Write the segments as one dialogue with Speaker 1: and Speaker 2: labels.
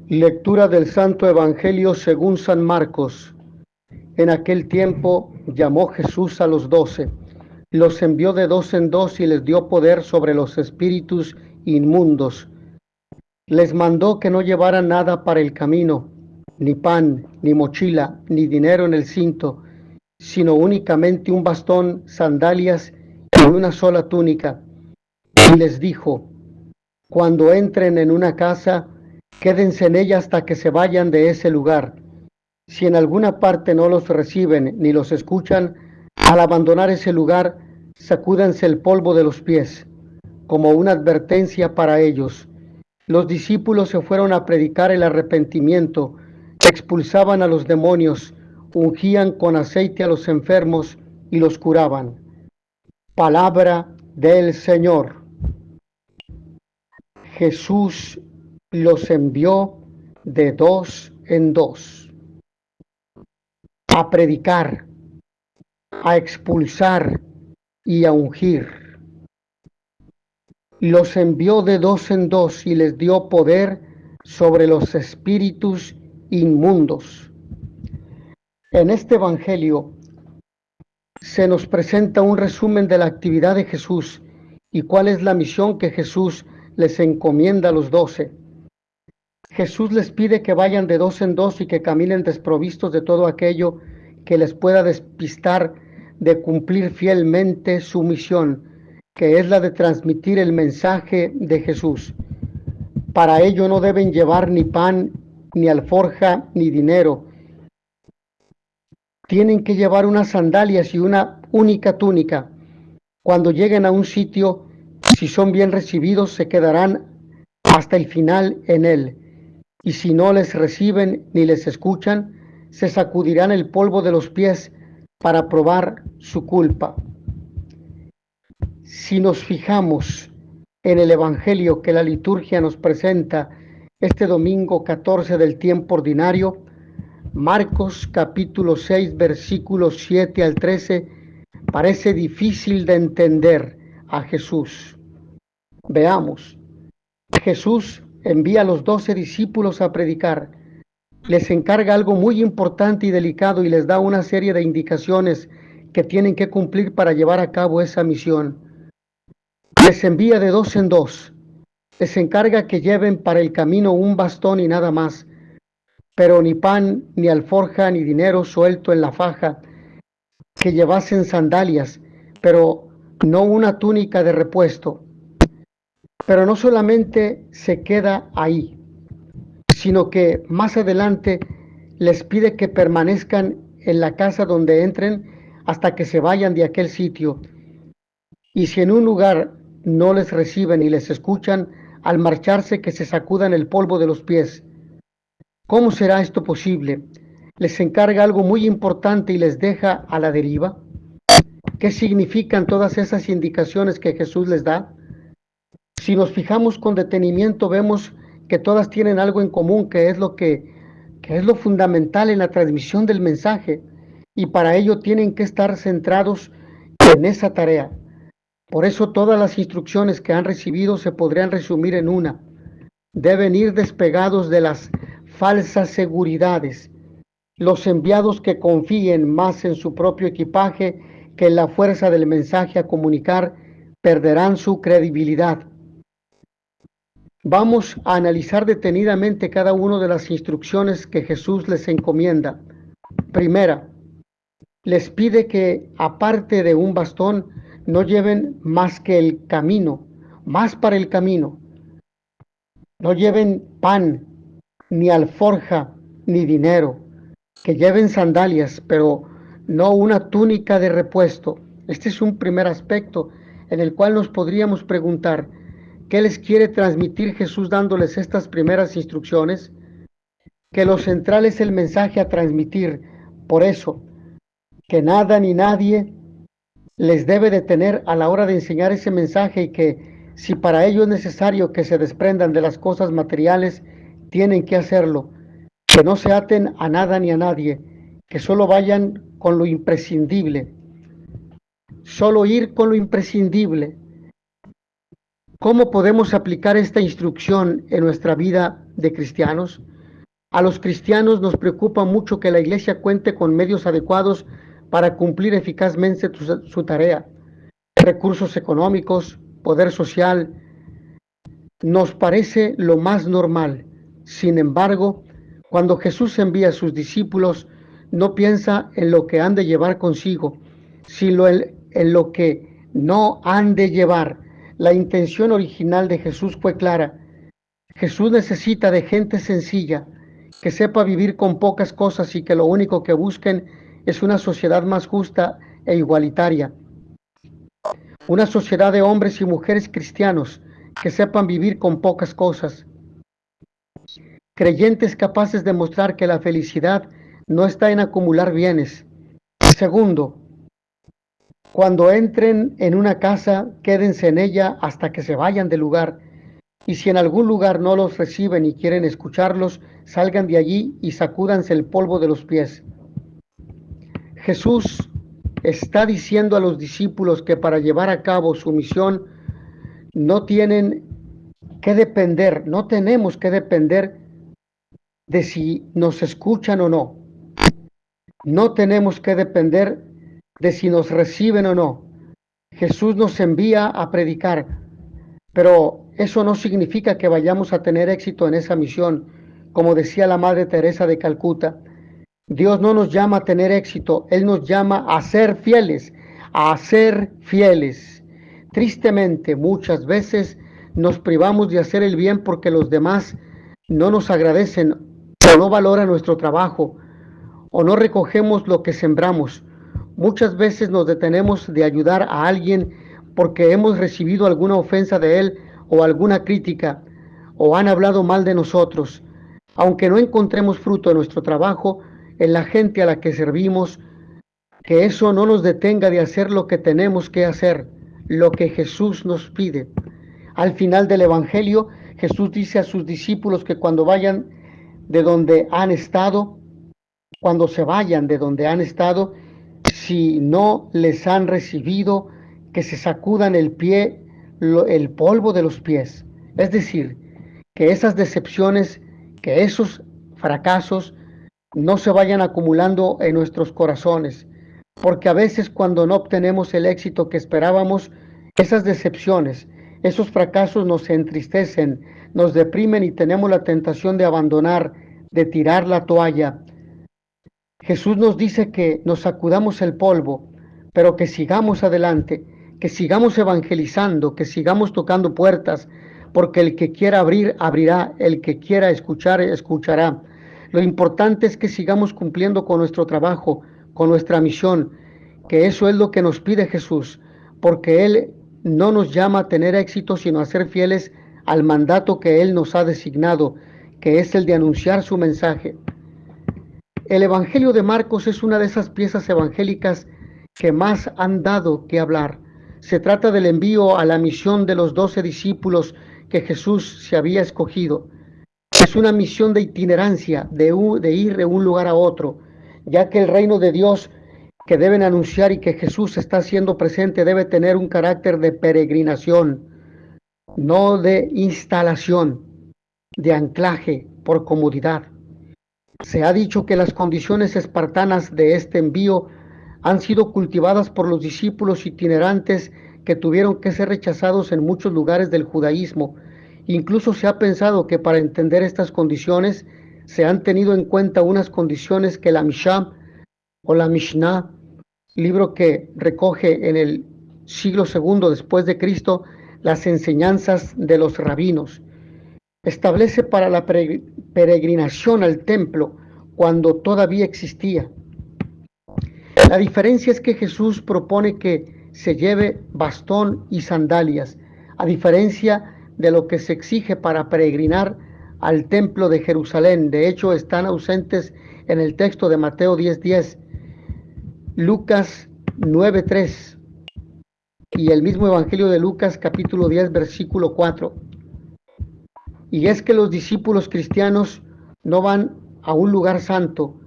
Speaker 1: Lectura del Santo Evangelio según San Marcos. En aquel tiempo llamó Jesús a los 12, los envió de dos en dos y les dio poder sobre los espíritus inmundos. Les mandó que no llevaran nada para el camino, ni pan, ni mochila, ni dinero en el cinto, sino únicamente un bastón, sandalias y una sola túnica. Y les dijo: cuando entren en una casa, quédense en ella hasta que se vayan de ese lugar. Si en alguna parte no los reciben ni los escuchan, al abandonar ese lugar, sacúdanse el polvo de los pies, como una advertencia para ellos. Los discípulos se fueron a predicar el arrepentimiento, expulsaban a los demonios, ungían con aceite a los enfermos y los curaban. Palabra del Señor. Jesús los envió de dos en dos a predicar, a expulsar y a ungir. Los envió de dos en dos y les dio poder sobre los espíritus inmundos. En este Evangelio se nos presenta un resumen de la actividad de Jesús y cuál es la misión que Jesús les encomienda a los 12. Jesús les pide que vayan de dos en dos y que caminen desprovistos de todo aquello que les pueda despistar de cumplir fielmente su misión, que es la de transmitir el mensaje de Jesús. Para ello no deben llevar ni pan, ni alforja, ni dinero. Tienen que llevar unas sandalias y una única túnica. Cuando lleguen a un sitio, si son bien recibidos, se quedarán hasta el final en él. Y si no les reciben ni les escuchan, se sacudirán el polvo de los pies para probar su culpa. Si nos fijamos en el Evangelio que la liturgia nos presenta este domingo 14 del tiempo ordinario, Marcos capítulo 6 versículos 7 al 13, parece difícil de entender a Jesús. Veamos. Jesús envía a los 12 discípulos a predicar. Les encarga algo muy importante y delicado y les da una serie de indicaciones que tienen que cumplir para llevar a cabo esa misión. Les envía de dos en dos. Les encarga que lleven para el camino un bastón y nada más, pero ni pan, ni alforja, ni dinero suelto en la faja, que llevasen sandalias, pero no una túnica de repuesto. Pero no solamente se queda ahí, sino que más adelante les pide que permanezcan en la casa donde entren hasta que se vayan de aquel sitio. Y si en un lugar no les reciben y les escuchan, al marcharse que se sacudan el polvo de los pies. ¿Cómo será esto posible? Les encarga algo muy importante y les deja a la deriva. ¿Qué significan todas esas indicaciones que Jesús les da? Si nos fijamos con detenimiento, vemos que todas tienen algo en común, que es lo fundamental en la transmisión del mensaje, y para ello tienen que estar centrados en esa tarea. Por eso todas las instrucciones que han recibido se podrían resumir en una: deben ir despegados de las falsas seguridades. Los enviados que confíen más en su propio equipaje que en la fuerza del mensaje a comunicar perderán su credibilidad. Vamos a analizar detenidamente cada una de las instrucciones que Jesús les encomienda. Primera, les pide que aparte de un bastón no lleven más que el camino, más para el camino. No lleven pan, ni alforja, ni dinero. Que lleven sandalias, pero no una túnica de repuesto. Este es un primer aspecto en el cual nos podríamos preguntar: ¿qué les quiere transmitir Jesús dándoles estas primeras instrucciones? Que lo central es el mensaje a transmitir. Por eso, que nada ni nadie les debe detener a la hora de enseñar ese mensaje, y que si para ello es necesario que se desprendan de las cosas materiales, tienen que hacerlo. Que no se aten a nada ni a nadie, que solo vayan con lo imprescindible. Solo ir con lo imprescindible. ¿Cómo podemos aplicar esta instrucción en nuestra vida de cristianos? A los cristianos nos preocupa mucho que la iglesia cuente con medios adecuados para cumplir eficazmente su tarea. Recursos económicos, poder social, nos parece lo más normal. Sin embargo, cuando Jesús envía a sus discípulos, no piensa en lo que han de llevar consigo, sino en lo que no han de llevar. La intención original de Jesús fue clara. Jesús necesita de gente sencilla, que sepa vivir con pocas cosas y que lo único que busquen es una sociedad más justa e igualitaria. Una sociedad de hombres y mujeres cristianos que sepan vivir con pocas cosas. Creyentes capaces de mostrar que la felicidad no está en acumular bienes. Segundo, cuando entren en una casa, quédense en ella hasta que se vayan del lugar. Y si en algún lugar no los reciben y quieren escucharlos, salgan de allí y sacúdanse el polvo de los pies. Jesús está diciendo a los discípulos que para llevar a cabo su misión no tienen que depender, no tenemos que depender de si nos escuchan o no. No tenemos que depender de si nos reciben o no. Jesús nos envía a predicar, pero eso no significa que vayamos a tener éxito en esa misión. Como decía la Madre Teresa de Calcuta, Dios no nos llama a tener éxito, Él nos llama a ser fieles, a ser fieles. Tristemente, muchas veces nos privamos de hacer el bien porque los demás no nos agradecen o no valoran nuestro trabajo o no recogemos lo que sembramos. Muchas veces nos detenemos de ayudar a alguien porque hemos recibido alguna ofensa de él o alguna crítica o han hablado mal de nosotros. Aunque no encontremos fruto de nuestro trabajo en la gente a la que servimos, que eso no nos detenga de hacer lo que tenemos que hacer, lo que Jesús nos pide. Al final del Evangelio, Jesús dice a sus discípulos que cuando vayan de donde han estado, cuando se vayan de donde han estado, si no les han recibido, que se sacudan el polvo de los pies. Es decir, que esas decepciones, que esos fracasos no se vayan acumulando en nuestros corazones, porque a veces cuando no obtenemos el éxito que esperábamos, esas decepciones, esos fracasos nos entristecen, nos deprimen y tenemos la tentación de abandonar, de tirar la toalla. Jesús nos dice que nos sacudamos el polvo, pero que sigamos adelante, que sigamos evangelizando, que sigamos tocando puertas, porque el que quiera abrir, abrirá, el que quiera escuchar, escuchará. Lo importante es que sigamos cumpliendo con nuestro trabajo, con nuestra misión, que eso es lo que nos pide Jesús, porque Él no nos llama a tener éxito, sino a ser fieles al mandato que Él nos ha designado, que es el de anunciar su mensaje. El Evangelio de Marcos es una de esas piezas evangélicas que más han dado que hablar. Se trata del envío a la misión de los 12 discípulos que Jesús se había escogido. Es una misión de itinerancia, de ir de un lugar a otro, ya que el reino de Dios que deben anunciar y que Jesús está haciendo presente debe tener un carácter de peregrinación, no de instalación, de anclaje por comodidad. Se ha dicho que las condiciones espartanas de este envío han sido cultivadas por los discípulos itinerantes que tuvieron que ser rechazados en muchos lugares del judaísmo. Incluso se ha pensado que para entender estas condiciones se han tenido en cuenta unas condiciones que la Mishá o la Mishnah, libro que recoge en el siglo II después de Cristo las enseñanzas de los rabinos, establece para la peregrinación al templo cuando todavía existía. La diferencia es que Jesús propone que se lleve bastón y sandalias, a diferencia de lo que se exige para peregrinar al templo de Jerusalén. De hecho, están ausentes en el texto de Mateo 10:10, Lucas 9:3 y el mismo Evangelio de Lucas capítulo 10 versículo 4. Y es que los discípulos cristianos no van a un lugar santo,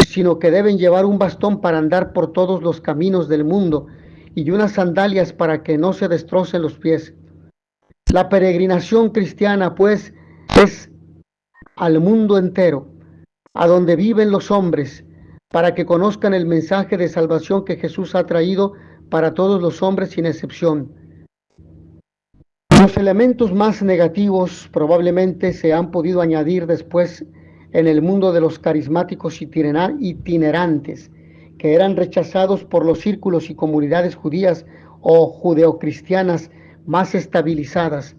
Speaker 1: sino que deben llevar un bastón para andar por todos los caminos del mundo y unas sandalias para que no se destrocen los pies. La peregrinación cristiana, pues, es al mundo entero. a donde viven los hombres, para que conozcan el mensaje de salvación que Jesús ha traído para todos los hombres sin excepción. Los elementos más negativos probablemente se han podido añadir después en el mundo de los carismáticos itinerantes, que eran rechazados por los círculos y comunidades judías o judeocristianas más estabilizadas.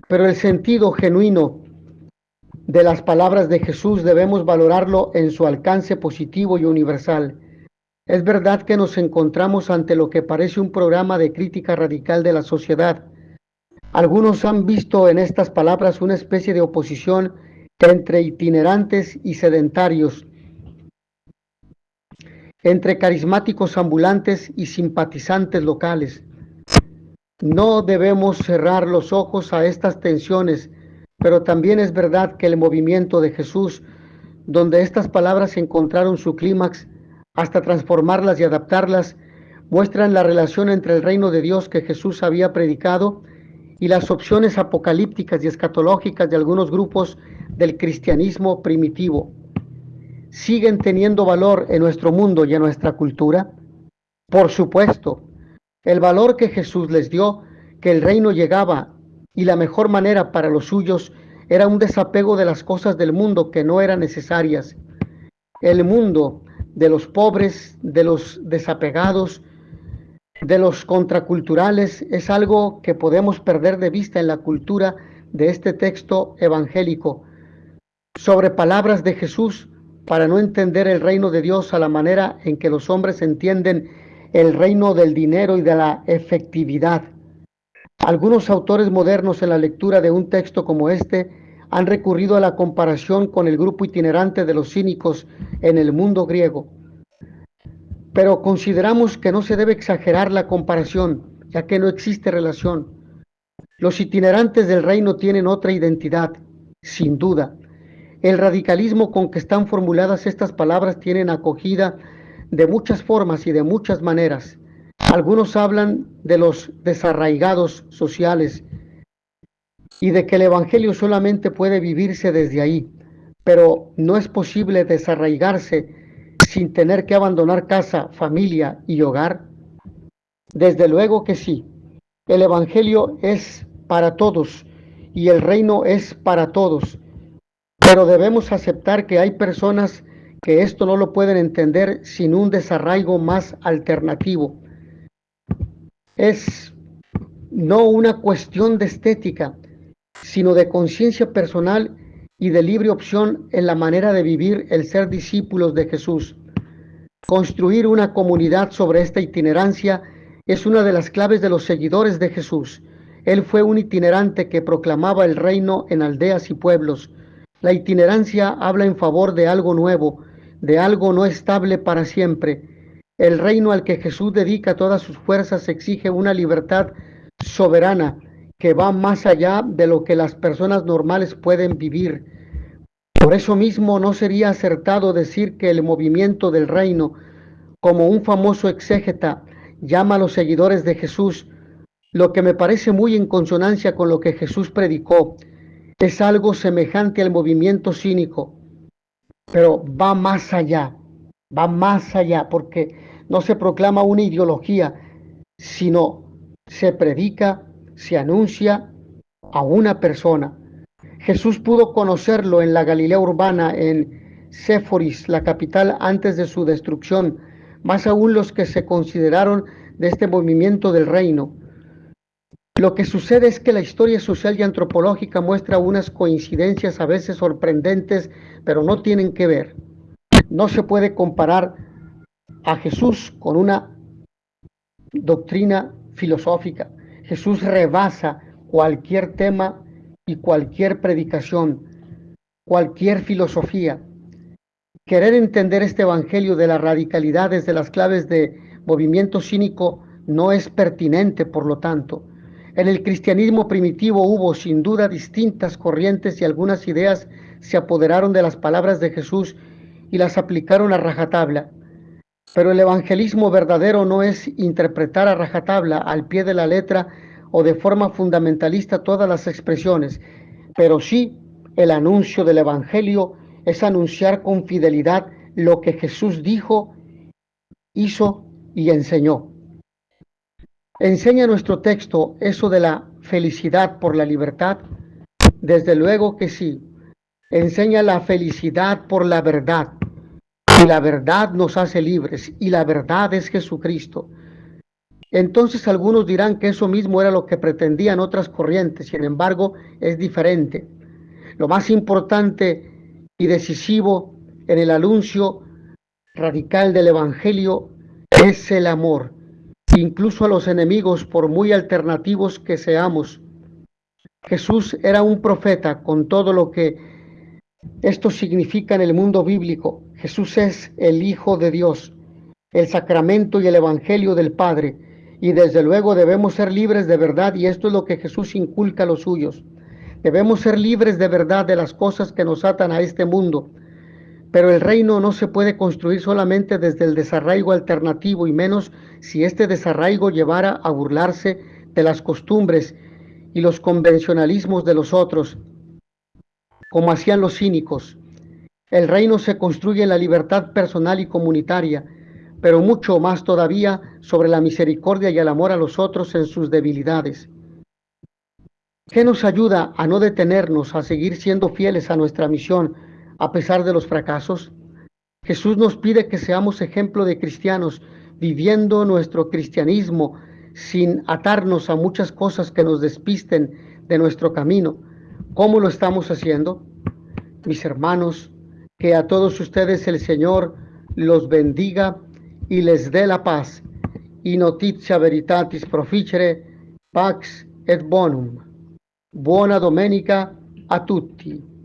Speaker 1: Pero el sentido genuino de las palabras de Jesús debemos valorarlo en su alcance positivo y universal. Es verdad que nos encontramos ante lo que parece un programa de crítica radical de la sociedad. Algunos han visto en estas palabras una especie de oposición entre itinerantes y sedentarios, entre carismáticos ambulantes y simpatizantes locales. No debemos cerrar los ojos a estas tensiones, pero también es verdad que el movimiento de Jesús, donde estas palabras encontraron su clímax, hasta transformarlas y adaptarlas, muestran la relación entre el reino de Dios que Jesús había predicado y las opciones apocalípticas y escatológicas de algunos grupos del cristianismo primitivo. ¿Siguen teniendo valor en nuestro mundo y en nuestra cultura? Por supuesto, el valor que Jesús les dio, que el reino llegaba, y la mejor manera para los suyos era un desapego de las cosas del mundo que no eran necesarias. El mundo de los pobres, de los desapegados, de los contraculturales, es algo que podemos perder de vista en la cultura de este texto evangélico. Sobre palabras de Jesús, para no entender el reino de Dios a la manera en que los hombres entienden el reino del dinero y de la efectividad. Algunos autores modernos en la lectura de un texto como este han recurrido a la comparación con el grupo itinerante de los cínicos en el mundo griego. Pero consideramos que no se debe exagerar la comparación, ya que no existe relación. Los itinerantes del reino tienen otra identidad, sin duda. El radicalismo con que están formuladas estas palabras tienen acogida de muchas formas y de muchas maneras. Algunos hablan de los desarraigados sociales y de que el evangelio solamente puede vivirse desde ahí, pero no es posible desarraigarse sin tener que abandonar casa, familia y hogar. Desde luego que sí, el evangelio es para todos y el reino es para todos, pero debemos aceptar que hay personas que esto no lo pueden entender sin un desarraigo más alternativo. Es no una cuestión de estética, sino de conciencia personal y de libre opción en la manera de vivir el ser discípulos de Jesús. Construir una comunidad sobre esta itinerancia es una de las claves de los seguidores de Jesús. Él fue un itinerante que proclamaba el reino en aldeas y pueblos. La itinerancia habla en favor de algo nuevo, de algo no estable para siempre. El reino al que Jesús dedica todas sus fuerzas exige una libertad soberana que va más allá de lo que las personas normales pueden vivir. Por eso mismo no sería acertado decir que el movimiento del reino, como un famoso exégeta llama a los seguidores de Jesús, lo que me parece muy en consonancia con lo que Jesús predicó, es algo semejante al movimiento cínico, pero va más allá, porque no se proclama una ideología, sino se predica, se anuncia a una persona. Jesús pudo conocerlo en la Galilea urbana, en Séforis, la capital antes de su destrucción, más aún los que se consideraron de este movimiento del reino. Lo que sucede es que la historia social y antropológica muestra unas coincidencias a veces sorprendentes, pero no tienen que ver. No se puede comparar a Jesús con una doctrina filosófica. Jesús rebasa cualquier tema y cualquier predicación, cualquier filosofía. Querer entender este evangelio de las radicalidades de las claves de movimiento cínico no es pertinente, por lo tanto. En el cristianismo primitivo hubo sin duda distintas corrientes y algunas ideas se apoderaron de las palabras de Jesús y las aplicaron a rajatabla. Pero el evangelismo verdadero no es interpretar a rajatabla, al pie de la letra o de forma fundamentalista todas las expresiones, pero sí el anuncio del evangelio es anunciar con fidelidad lo que Jesús dijo, hizo y enseñó. ¿Enseña nuestro texto eso de la felicidad por la libertad? Desde luego que sí. Enseña la felicidad por la verdad. Y la verdad nos hace libres, y la verdad es Jesucristo. Entonces algunos dirán que eso mismo era lo que pretendían otras corrientes, sin embargo es diferente. Lo más importante y decisivo en el anuncio radical del Evangelio es el amor, incluso a los enemigos, por muy alternativos que seamos. Jesús era un profeta con todo lo que esto significa en el mundo bíblico. Jesús es el Hijo de Dios, el sacramento y el Evangelio del Padre, y desde luego debemos ser libres de verdad, y esto es lo que Jesús inculca a los suyos. Debemos ser libres de verdad de las cosas que nos atan a este mundo, pero el reino no se puede construir solamente desde el desarraigo alternativo, y menos si este desarraigo llevara a burlarse de las costumbres y los convencionalismos de los otros, como hacían los cínicos. El reino se construye en la libertad personal y comunitaria, pero mucho más todavía sobre la misericordia y el amor a los otros en sus debilidades. ¿Qué nos ayuda a no detenernos, a seguir siendo fieles a nuestra misión a pesar de los fracasos? Jesús nos pide que seamos ejemplo de cristianos, viviendo nuestro cristianismo sin atarnos a muchas cosas que nos despisten de nuestro camino. ¿Cómo lo estamos haciendo? Mis hermanos, que a todos ustedes el Señor los bendiga y les dé la paz. Y notitia veritatis proficere, pax et bonum. Buona domenica a tutti.